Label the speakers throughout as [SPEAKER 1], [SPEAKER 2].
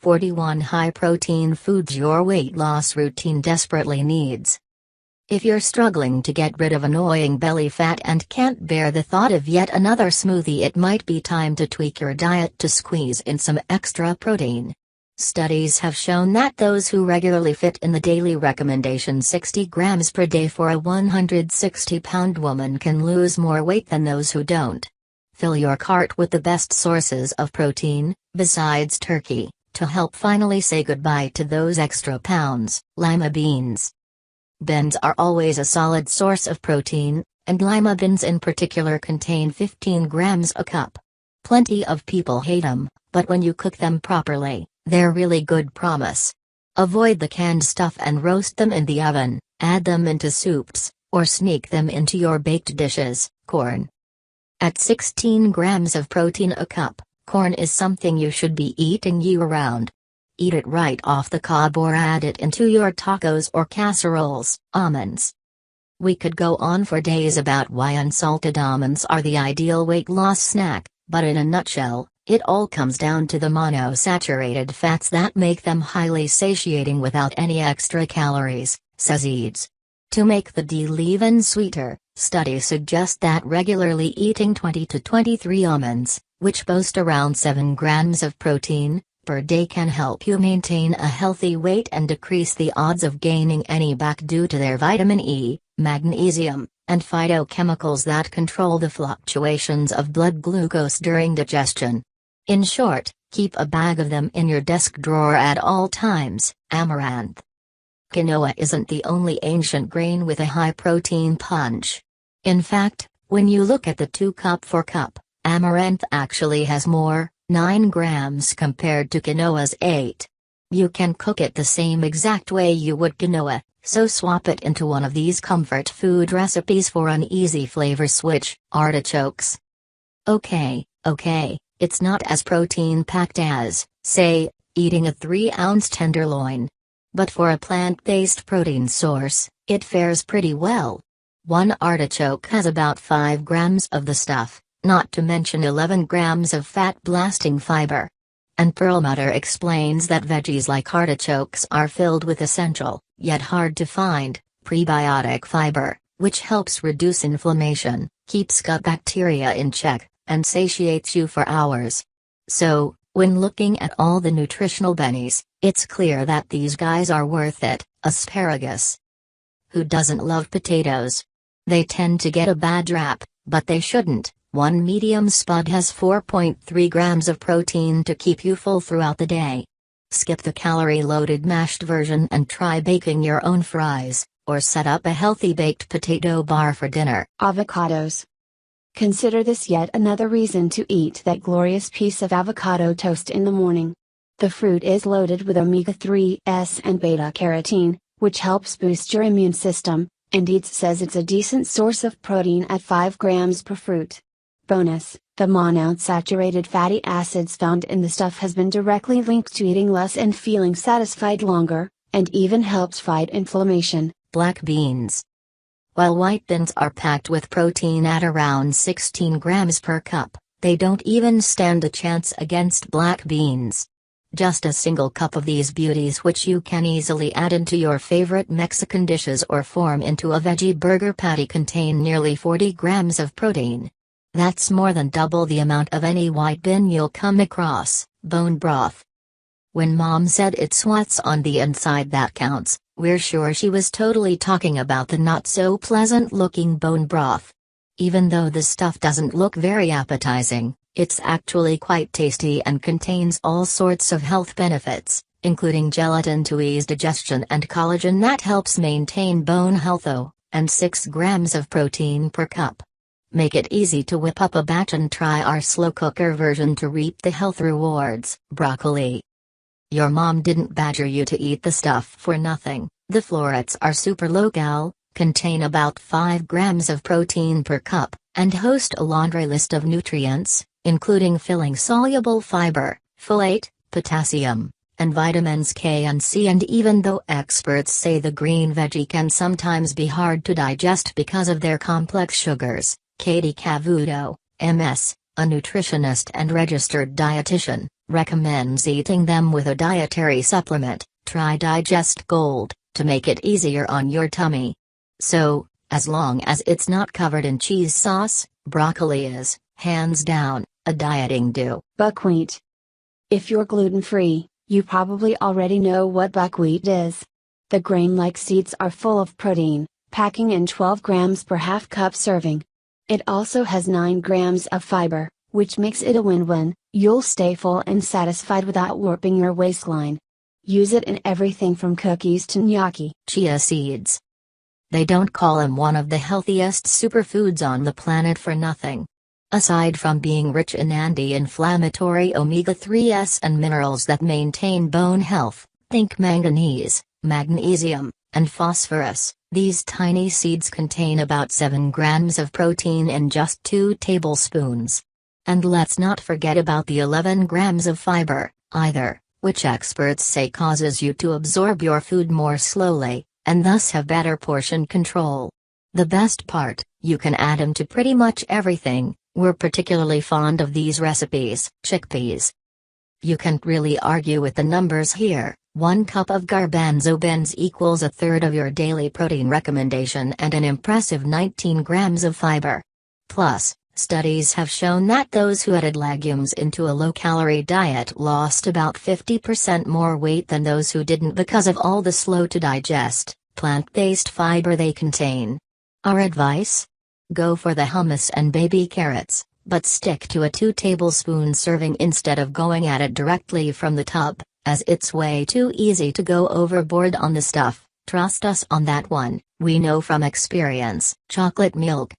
[SPEAKER 1] 41 high-protein foods your weight loss routine desperately needs. If you're struggling to get rid of annoying belly fat and can't bear the thought of yet another smoothie, it might be time to tweak your diet to squeeze in some extra protein. Studies have shown that those who regularly fit in the daily recommendation 60 grams per day for a 160-pound woman can lose more weight than those who don't. Fill your cart with the best sources of protein, besides turkey, to help finally say goodbye to those extra pounds. Lima beans. Beans are always a solid source of protein, and lima beans in particular contain 15 grams a cup. Plenty of people hate them, but when you cook them properly, they're really good promise. Avoid the canned stuff and roast them in the oven, add them into soups, or sneak them into your baked dishes. Corn. At 16 grams of protein a cup, corn is something you should be eating year-round. Eat it right off the cob or add it into your tacos or casseroles. Almonds. We could go on for days about why unsalted almonds are the ideal weight loss snack, but in a nutshell, it all comes down to the monosaturated fats that make them highly satiating without any extra calories, says Eads. To make the deal even sweeter, studies suggest that regularly eating 20 to 23 almonds, which boast around 7 grams of protein, per day can help you maintain a healthy weight and decrease the odds of gaining any back due to their vitamin E, magnesium, and phytochemicals that control the fluctuations of blood glucose during digestion. In short, keep a bag of them in your desk drawer at all times. Amaranth. Quinoa isn't the only ancient grain with a high protein punch. In fact, when you look at the 2 cup for cup, amaranth actually has more, 9 grams compared to quinoa's 8. You can cook it the same exact way you would quinoa, so swap it into one of these comfort food recipes for an easy flavor switch. Artichokes. Okay, it's not as protein-packed as, say, eating a 3-ounce tenderloin. But for a plant-based protein source, it fares pretty well. One artichoke has about 5 grams of the stuff, not to mention 11 grams of fat-blasting fiber. And Perlmutter explains that veggies like artichokes are filled with essential, yet hard to find, prebiotic fiber, which helps reduce inflammation, keeps gut bacteria in check, and satiates you for hours. So, when looking at all the nutritional bennies, it's clear that these guys are worth it. Asparagus. Who doesn't love potatoes? They tend to get a bad rap, but they shouldn't. One medium spud has 4.3 grams of protein to keep you full throughout the day. Skip the calorie-loaded mashed version and try baking your own fries, or set up a healthy baked potato bar for dinner.
[SPEAKER 2] Avocados. Consider this yet another reason to eat that glorious piece of avocado toast in the morning. The fruit is loaded with omega-3s and beta-carotene, which helps boost your immune system, and Eads says it's a decent source of protein at 5 grams per fruit. Bonus, the monounsaturated fatty acids found in the stuff has been directly linked to eating less and feeling satisfied longer, and even helps fight inflammation.
[SPEAKER 1] Black beans. While white beans are packed with protein at around 16 grams per cup, they don't even stand a chance against black beans. Just a single cup of these beauties, which you can easily add into your favorite Mexican dishes or form into a veggie burger patty, contain nearly 40 grams of protein. That's more than double the amount of any white bean you'll come across. Bone broth. When Mom said it's what's on the inside that counts, we're sure she was totally talking about the not-so-pleasant-looking bone broth. Even though the stuff doesn't look very appetizing, it's actually quite tasty and contains all sorts of health benefits, including gelatin to ease digestion and collagen that helps maintain bone health, and 6 grams of protein per cup. Make it easy to whip up a batch and try our slow cooker version to reap the health rewards. Broccoli. Your mom didn't badger you to eat the stuff for nothing. The florets are super low-cal, contain about 5 grams of protein per cup, and host a laundry list of nutrients, including filling soluble fiber, folate, potassium, and vitamins K and C. And even though experts say the green veggie can sometimes be hard to digest because of their complex sugars, Katie Cavuto, MS, a nutritionist and registered dietitian, Recommends eating them with a dietary supplement. Try Digest Gold, to make it easier on your tummy. So, as long as it's not covered in cheese sauce, broccoli is, hands down, a dieting do.
[SPEAKER 2] Buckwheat. If you're gluten-free, you probably already know what buckwheat is. The grain-like seeds are full of protein, packing in 12 grams per half cup serving. It also has 9 grams of fiber, which makes it a win-win. You'll stay full and satisfied without warping your waistline. Use it in everything from cookies to gnocchi.
[SPEAKER 1] Chia seeds. They don't call them one of the healthiest superfoods on the planet for nothing. Aside from being rich in anti-inflammatory omega-3s and minerals that maintain bone health, think manganese, magnesium, and phosphorus, these tiny seeds contain about 7 grams of protein in just 2 tablespoons. And let's not forget about the 11 grams of fiber, either, which experts say causes you to absorb your food more slowly, and thus have better portion control. The best part, you can add them to pretty much everything. We're particularly fond of these recipes. Chickpeas. You can't really argue with the numbers here. 1 cup of garbanzo beans equals a third of your daily protein recommendation and an impressive 19 grams of fiber. Plus, studies have shown that those who added legumes into a low-calorie diet lost about 50% more weight than those who didn't because of all the slow-to-digest, plant-based fiber they contain. Our advice? Go for the hummus and baby carrots, but stick to a 2 tablespoon serving instead of going at it directly from the tub, as it's way too easy to go overboard on the stuff. Trust us on that one, we know from experience. Chocolate milk.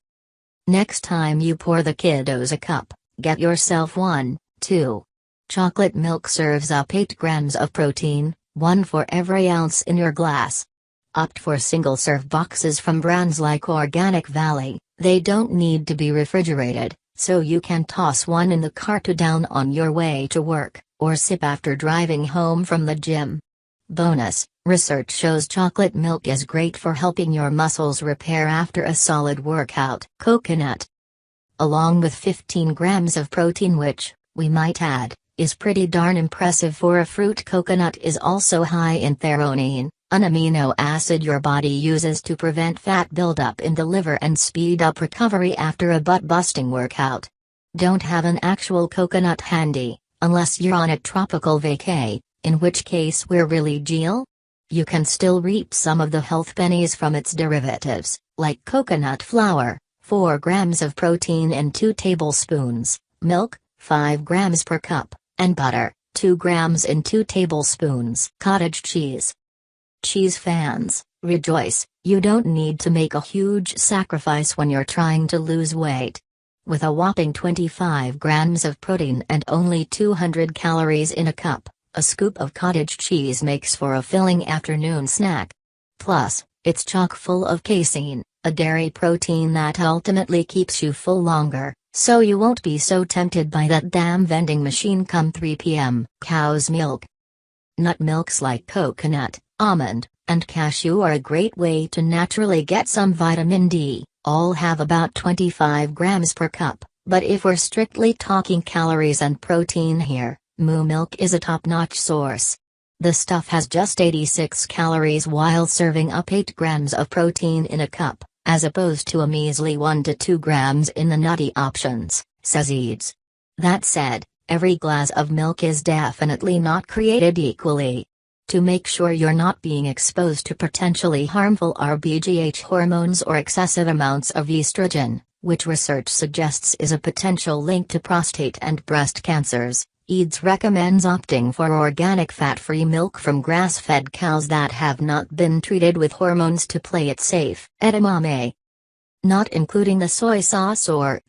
[SPEAKER 1] Next time you pour the kiddos a cup, get yourself one, too. Chocolate milk serves up 8 grams of protein, 1 for every ounce in your glass. Opt for single-serve boxes from brands like Organic Valley. They don't need to be refrigerated, so you can toss one in the car to down on your way to work, or sip after driving home from the gym. Bonus, research shows chocolate milk is great for helping your muscles repair after a solid workout. Coconut. Along with 15 grams of protein, which, we might add, is pretty darn impressive for a fruit. Coconut is also high in theanine, an amino acid your body uses to prevent fat buildup in the liver and speed up recovery after a butt-busting workout. Don't have an actual coconut handy, unless you're on a tropical vacay, in which case we're really Jill? You can still reap some of the health bennies from its derivatives, like coconut flour, 4 grams of protein in 2 tablespoons, milk, 5 grams per cup, and butter, 2 grams in 2 tablespoons. Cottage cheese. Cheese fans, rejoice, you don't need to make a huge sacrifice when you're trying to lose weight. With a whopping 25 grams of protein and only 200 calories in a cup, a scoop of cottage cheese makes for a filling afternoon snack. Plus, it's chock full of casein, a dairy protein that ultimately keeps you full longer, so you won't be so tempted by that damn vending machine come 3 p.m. Cow's milk. Nut milks like coconut, almond, and cashew are a great way to naturally get some vitamin D. All have about 25 grams per cup, but if we're strictly talking calories and protein here, moo milk is a top-notch source. The stuff has just 86 calories while serving up 8 grams of protein in a cup, as opposed to a measly 1 to 2 grams in the nutty options, says Eads. That said, every glass of milk is definitely not created equally. To make sure you're not being exposed to potentially harmful RBGH hormones or excessive amounts of estrogen, which research suggests is a potential link to prostate and breast cancers, Eads recommends opting for organic fat-free milk from grass-fed cows that have not been treated with hormones to play it safe. Edamame. Not including the soy sauce or,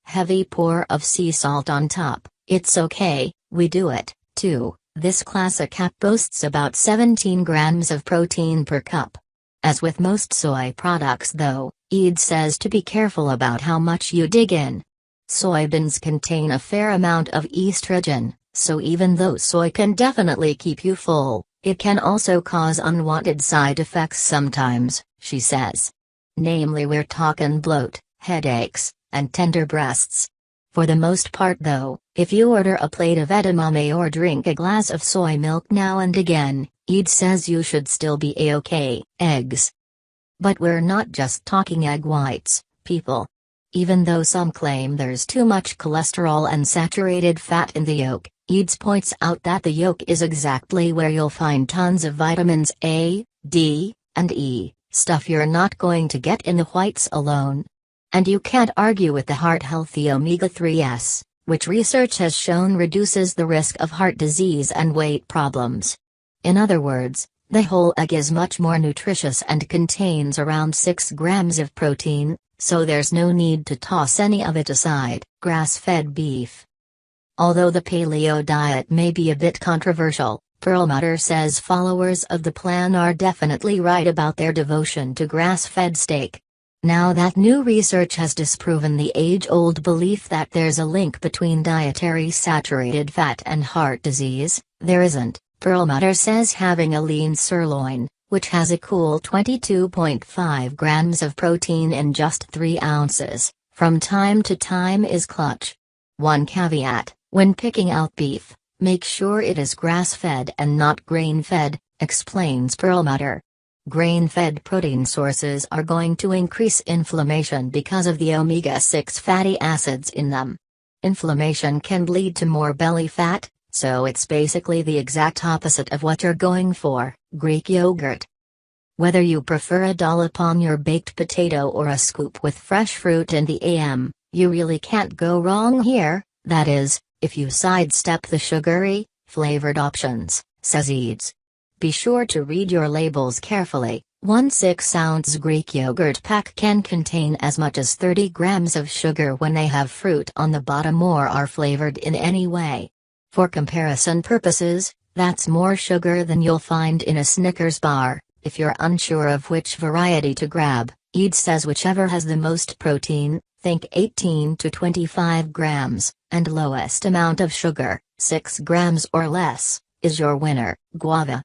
[SPEAKER 1] heavy pour of sea salt on top, it's okay, we do it, too. This classic app boasts about 17 grams of protein per cup. As with most soy products though, Eads says to be careful about how much you dig in. Soybeans contain a fair amount of estrogen, so even though soy can definitely keep you full, it can also cause unwanted side effects sometimes, she says. Namely, we're talking bloat, headaches, and tender breasts. For the most part though, if you order a plate of edamame or drink a glass of soy milk now and again, Eid says you should still be a-okay. Eggs. But we're not just talking egg whites, people. Even though some claim there's too much cholesterol and saturated fat in the yolk, Eads points out that the yolk is exactly where you'll find tons of vitamins A, D, and E, stuff you're not going to get in the whites alone. And you can't argue with the heart-healthy omega-3s, which research has shown reduces the risk of heart disease and weight problems. In other words, the whole egg is much more nutritious and contains around 6 grams of protein, so there's no need to toss any of it aside. Grass-fed beef. Although the paleo diet may be a bit controversial, Perlmutter says followers of the plan are definitely right about their devotion to grass-fed steak. Now that new research has disproven the age-old belief that there's a link between dietary saturated fat and heart disease, there isn't. Perlmutter says having a lean sirloin, which has a cool 22.5 grams of protein in just 3 ounces, from time to time is clutch. One caveat: when picking out beef, make sure it is grass-fed and not grain-fed, explains Perlmutter. Grain-fed protein sources are going to increase inflammation because of the omega-6 fatty acids in them. Inflammation can lead to more belly fat, so it's basically the exact opposite of what you're going for. Greek yogurt. Whether you prefer a dollop on your baked potato or a scoop with fresh fruit in the AM, you really can't go wrong here, that is, if you sidestep the sugary, flavored options, says Eads. Be sure to read your labels carefully. 1 6-ounce Greek yogurt pack can contain as much as 30 grams of sugar when they have fruit on the bottom or are flavored in any way. For comparison purposes, that's more sugar than you'll find in a Snickers bar. If you're unsure of which variety to grab, Eads says whichever has the most protein, think 18 to 25 grams, and lowest amount of sugar, 6 grams or less, is your winner. Guava.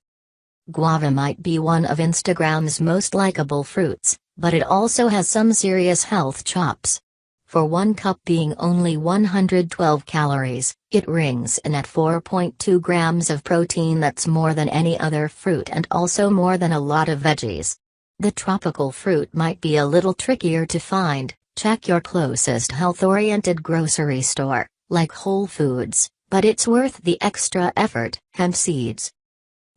[SPEAKER 1] Guava might be one of Instagram's most likable fruits, but it also has some serious health chops. For 1 cup being only 112 calories, it rings in at 4.2 grams of protein. That's more than any other fruit and also more than a lot of veggies. The tropical fruit might be a little trickier to find. Check your closest health-oriented grocery store, like Whole Foods, but it's worth the extra effort. Hemp seeds.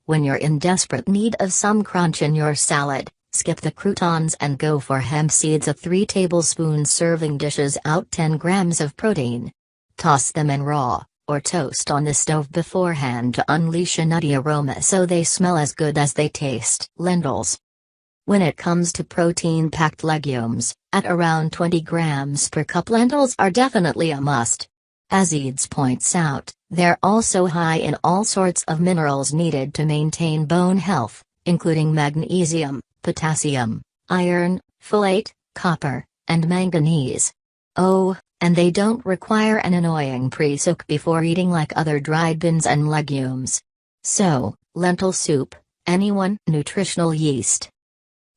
[SPEAKER 1] When you're in desperate need of some crunch in your salad, skip the croutons and go for hemp seeds. A 3 tablespoon serving dishes out 10 grams of protein. Toss them in raw, or toast on the stove beforehand to unleash a nutty aroma so they smell as good as they taste. Lentils. When it comes to protein-packed legumes, at around 20 grams per cup, lentils are definitely a must. As Eads points out, they're also high in all sorts of minerals needed to maintain bone health, including magnesium, potassium, iron, folate, copper, and manganese. Oh, and they don't require an annoying pre-soak before eating like other dried beans and legumes. So, lentil soup, anyone? Nutritional yeast.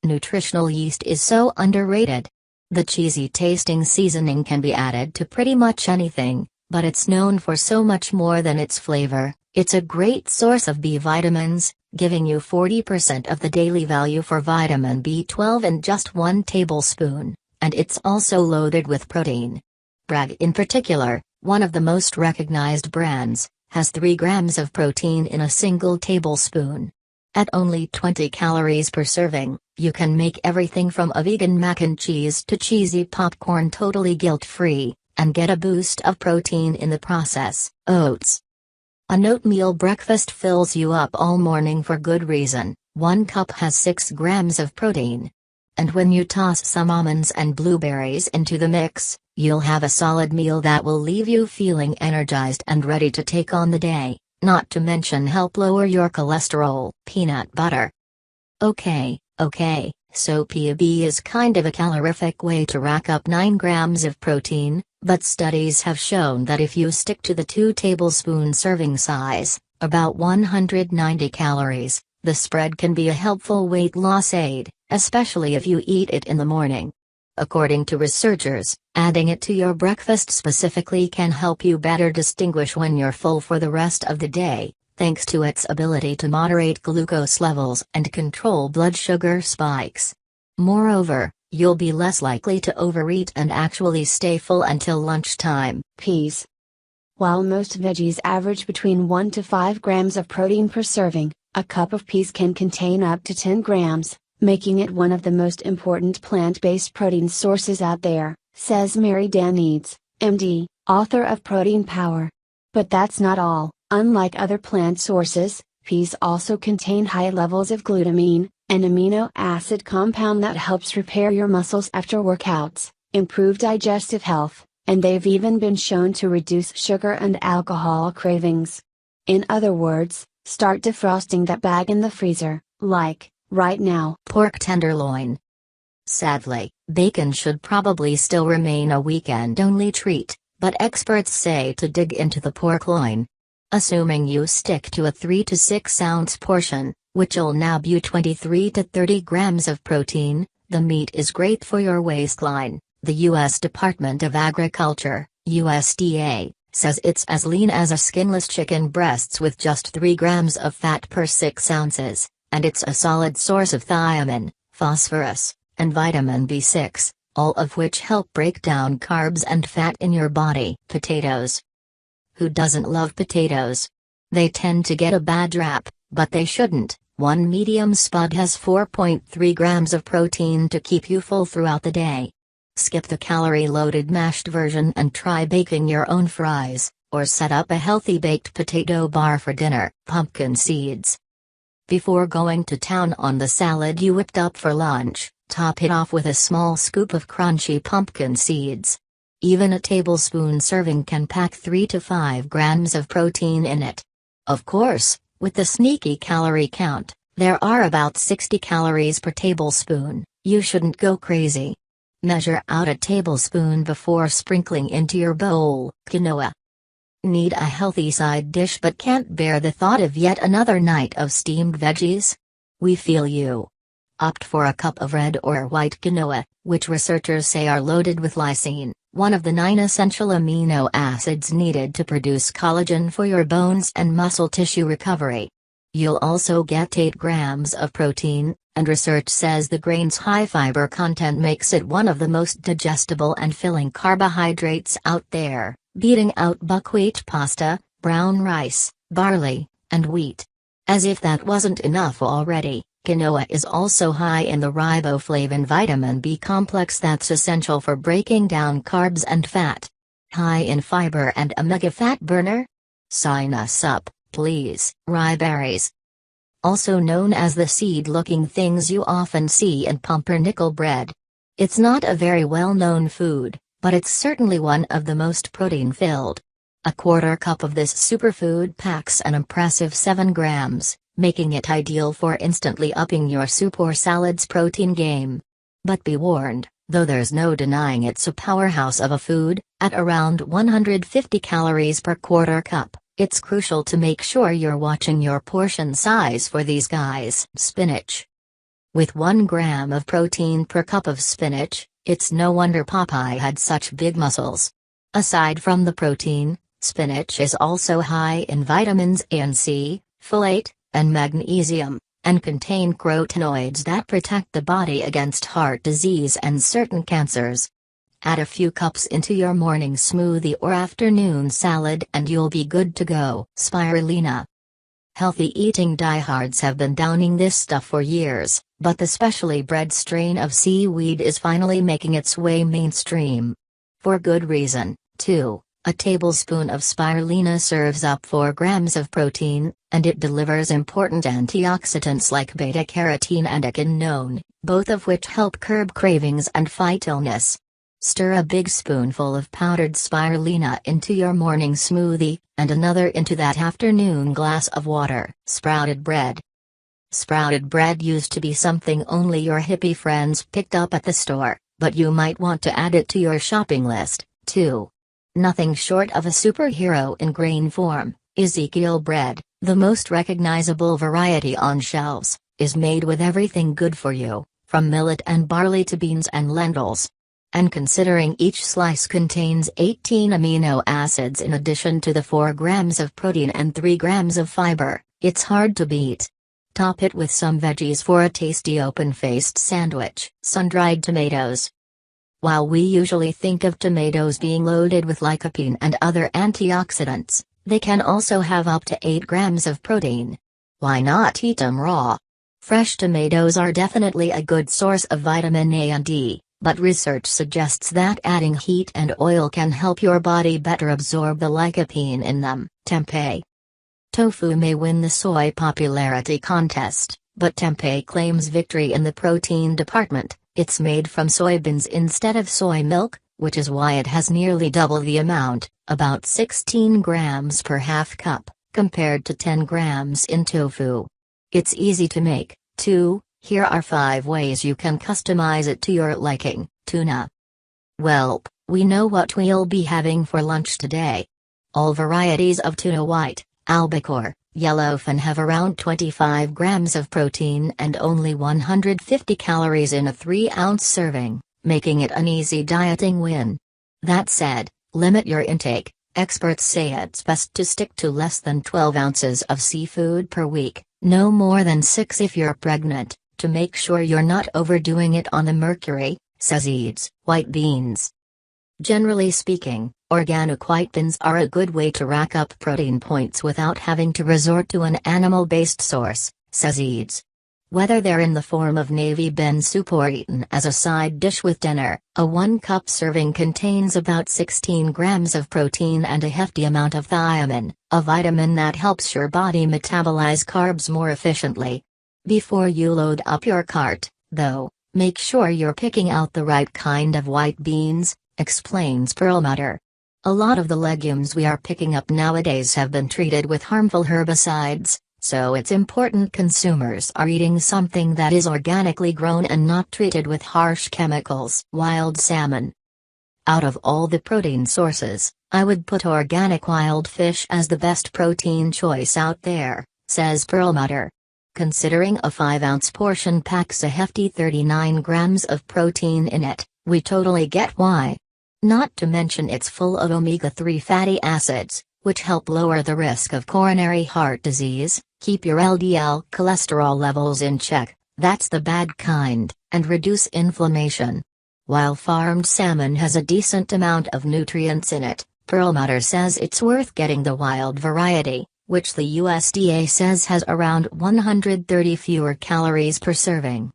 [SPEAKER 1] Nutritional yeast is so underrated. The cheesy tasting seasoning can be added to pretty much anything, but it's known for so much more than its flavor. It's a great source of B vitamins, giving you 40% of the daily value for vitamin B12 in just 1 tablespoon, and it's also loaded with protein. Bragg in particular, one of the most recognized brands, has 3 grams of protein in a single tablespoon. At only 20 calories per serving, you can make everything from a vegan mac and cheese to cheesy popcorn totally guilt-free, and get a boost of protein in the process. Oats. An oatmeal breakfast fills you up all morning for good reason. 1 cup has 6 grams of protein. And when you toss some almonds and blueberries into the mix, you'll have a solid meal that will leave you feeling energized and ready to take on the day, not to mention help lower your cholesterol. Peanut butter. Okay, so PB is kind of a calorific way to rack up 9 grams of protein, but studies have shown that if you stick to the 2 tablespoon serving size, about 190 calories, the spread can be a helpful weight loss aid, especially if you eat it in the morning. According to researchers, adding it to your breakfast specifically can help you better distinguish when you're full for the rest of the day, thanks to its ability to moderate glucose levels and control blood sugar spikes. Moreover, you'll be less likely to overeat and actually stay full until lunchtime.
[SPEAKER 2] Peas. While most veggies average between 1 to 5 grams of protein per serving, a cup of peas can contain up to 10 grams, making it one of the most important plant-based protein sources out there, says Mary Dan Eads, MD, author of Protein Power. But that's not all. Unlike other plant sources, peas also contain high levels of glutamine, an amino acid compound that helps repair your muscles after workouts, improve digestive health, and they've even been shown to reduce sugar and alcohol cravings. In other words, start defrosting that bag in the freezer, like, right now.
[SPEAKER 1] Pork tenderloin. Sadly, bacon should probably still remain a weekend-only treat, but experts say to dig into the pork loin. Assuming you stick to a 3 to 6 ounce portion, which'll nab you 23 to 30 grams of protein, the meat is great for your waistline. The U.S. Department of Agriculture, USDA, says it's as lean as a skinless chicken breasts with just 3 grams of fat per 6 ounces, and it's a solid source of thiamine, phosphorus, and vitamin B6, all of which help break down carbs and fat in your body. Potatoes. Who doesn't love potatoes? They tend to get a bad rap, but they shouldn't. One medium spud has 4.3 grams of protein to keep you full throughout the day. Skip the calorie-loaded mashed version and try baking your own fries, or set up a healthy baked potato bar for dinner. Pumpkin seeds. Before going to town on the salad you whipped up for lunch, top it off with a small scoop of crunchy pumpkin seeds. Even a tablespoon serving can pack 3 to 5 grams of protein in it. Of course, with the sneaky calorie count, there are about 60 calories per tablespoon. You shouldn't go crazy. Measure out a tablespoon before sprinkling into your bowl. Quinoa. Need a healthy side dish but can't bear the thought of yet another night of steamed veggies? We feel you. Opt for a cup of red or white quinoa, which researchers say are loaded with lysine, one of the 9 essential amino acids needed to produce collagen for your bones and muscle tissue recovery. You'll also get 8 grams of protein, and research says the grain's high fiber content makes it one of the most digestible and filling carbohydrates out there, beating out buckwheat pasta, brown rice, barley, and wheat. As if that wasn't enough already, quinoa is also high in the riboflavin vitamin B complex that's essential for breaking down carbs and fat. High in fiber and a mega fat burner? Sign us up, please. Rye berries. Also known as the seed-looking things you often see in pumpernickel bread. It's not a very well-known food, but it's certainly one of the most protein-filled. A quarter cup of this superfood packs an impressive 7 grams, making it ideal for instantly upping your soup or salad's protein game. But be warned, though there's no denying it's a powerhouse of a food, at around 150 calories per quarter cup. It's crucial to make sure you're watching your portion size for these guys. Spinach. With 1 gram of protein per cup of spinach, it's no wonder Popeye had such big muscles. Aside from the protein, spinach is also high in vitamins A and C, folate, and magnesium, and contain carotenoids that protect the body against heart disease and certain cancers. Add a few cups into your morning smoothie or afternoon salad and you'll be good to go. Spirulina. Healthy eating diehards have been downing this stuff for years, but the specially bred strain of seaweed is finally making its way mainstream. For good reason, too. A tablespoon of spirulina serves up 4 grams of protein, and it delivers important antioxidants like beta-carotene and quinone, both of which help curb cravings and fight illness. Stir a big spoonful of powdered spirulina into your morning smoothie, and another into that afternoon glass of water. Sprouted bread. Sprouted bread used to be something only your hippie friends picked up at the store, but you might want to add it to your shopping list, too. Nothing short of a superhero in grain form, Ezekiel bread, the most recognizable variety on shelves, is made with everything good for you, from millet and barley to beans and lentils. and considering each slice contains 18 amino acids in addition to the 4 grams of protein and 3 grams of fiber, it's hard to beat. Top it with some veggies for a tasty open-faced sandwich. Sun-dried tomatoes. While we usually think of tomatoes being loaded with lycopene and other antioxidants, they can also have up to 8 grams of protein. Why not eat them raw? Fresh tomatoes are definitely a good source of vitamin A and D, but research suggests that adding heat and oil can help your body better absorb the lycopene in them. Tempeh. Tofu may win the soy popularity contest, but tempeh claims victory in the protein department. It's made from soybeans instead of soy milk, which is why it has nearly double the amount, about 16 grams per half cup, compared to 10 grams in tofu. It's easy to make, too. Here are 5 ways you can customize it to your liking. Tuna. Welp, we know what we'll be having for lunch today. All varieties of tuna, white, albacore, yellowfin, have around 25 grams of protein and only 150 calories in a 3-ounce serving, making it an easy dieting win. That said, limit your intake. Experts say it's best to stick to less than 12 ounces of seafood per week, no more than 6 if you're pregnant, to make sure you're not overdoing it on the mercury, says Eads. White beans. Generally speaking, organic white beans are a good way to rack up protein points without having to resort to an animal-based source, says Eads. Whether they're in the form of navy bean soup or eaten as a side dish with dinner, a 1-cup serving contains about 16 grams of protein and a hefty amount of thiamine, a vitamin that helps your body metabolize carbs more efficiently. Before you load up your cart, though, make sure you're picking out the right kind of white beans, explains Perlmutter. A lot of the legumes we are picking up nowadays have been treated with harmful herbicides, so it's important consumers are eating something that is organically grown and not treated with harsh chemicals. Wild salmon. Out of all the protein sources, I would put organic wild fish as the best protein choice out there, says Perlmutter. Considering a 5-ounce portion packs a hefty 39 grams of protein in it, we totally get why. Not to mention it's full of omega-3 fatty acids, which help lower the risk of coronary heart disease, keep your LDL cholesterol levels in check, that's the bad kind, and reduce inflammation. While farmed salmon has a decent amount of nutrients in it, Perlmutter says it's worth getting the wild variety, which the USDA says has around 130 fewer calories per serving.